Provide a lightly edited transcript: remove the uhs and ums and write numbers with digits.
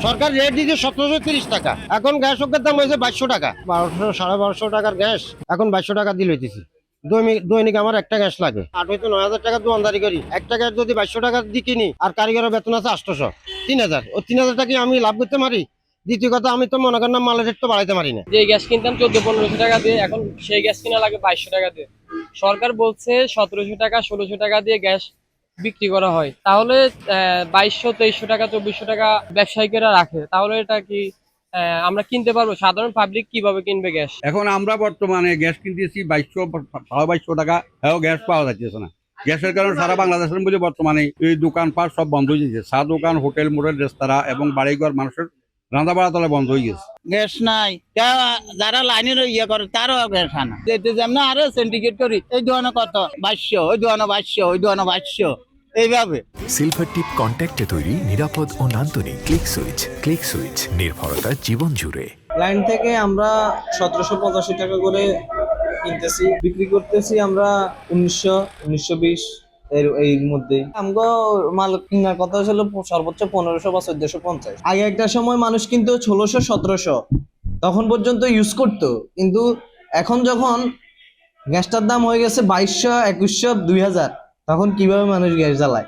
সরকার rate দিচ্ছে 1730 টাকা, এখন গ্যাস অজ্ঞের দাম হয়েছে 2200 টাকা। 1200 সাড়ে 1200 টাকার গ্যাস এখন 2200 টাকা দিল হইতেছি। দৈনিক আমার একটা গ্যাস লাগে, আর হয়তো 9000 টাকা দোকানদারি করি। একটা গ্যাস যদি 2200 টাকা দিয়ে কিনি, আর কারিগরের বেতন আছে 800, 3000, ও 3000 টাকা আমি লাভ করতে পারি। দ্বিতীয় কথা, আমি তো মনে করেন না মালের রেট তো বাড়াইতে পারি না। যে গ্যাস কিনতাম 1400-1500 টাকা দিয়ে, এখন সেই গ্যাস কিনা লাগে 2200 টাকা দিয়ে। সরকার বলছে 1700 টাকা 1600 টাকা দিয়ে গ্যাস বিক্রি করা হয়, তাহলে 2200-2300 টাকা 2400 টাকা ব্যবসায়িকেরা রাখে, তাহলে এটা কি আমরা কিনতে পারবো? সাধারণ পাবলিক কিভাবে কিনবে গ্যাস? এখন আমরা বর্তমানে গ্যাস কিনতেছি 2200, 2200 টাকা, গ্যাস পাওয়া যাচ্ছে না। গ্যাসের কারণে সারা বাংলাদেশের মধ্যে বর্তমানে এই দোকানপাট সব বন্ধ হয়ে যাচ্ছে। চা দোকান, হোটেল মোটেল, রেস্তোরাঁ এবং বাড়িঘর মানুষের রান্না বাড়া তলা বন্ধ হয়ে গেছে। গ্যাস নাই, যারা লাইনের ইয়ে করে তারও গ্যাস আনা যেতে যেমন আরো সিন্ডিকেট করি, এই দোকানে কত 2200, ওই দোকানে 2200, ওই দোকানে 2200, এইভাবে। সিলভার টিপ কন্ট্যাক্টে তৈরি নিরাপদ ও নান্দনিক ক্লিক সুইচ নির্ভরতা জীবন জুড়ে। লাইন থেকে আমরা 1785 টাকা করে কিনতেছি, বিক্রি করতেছি আমরা 1900, 1920 এর মধ্যে। আমগো মাল কেনার কথা ছিল সর্বোচ্চ 1500 বা 1450। আগে একটা সময় মানুষ কিন্তু 1600, 1700 তখন পর্যন্ত ইউজ করতো, কিন্তু এখন যখন গ্যাসটার দাম হয়ে গেছে 2200, 2100, 2000, তখন কিভাবে মানুষ গ্যাস জ্বালায়?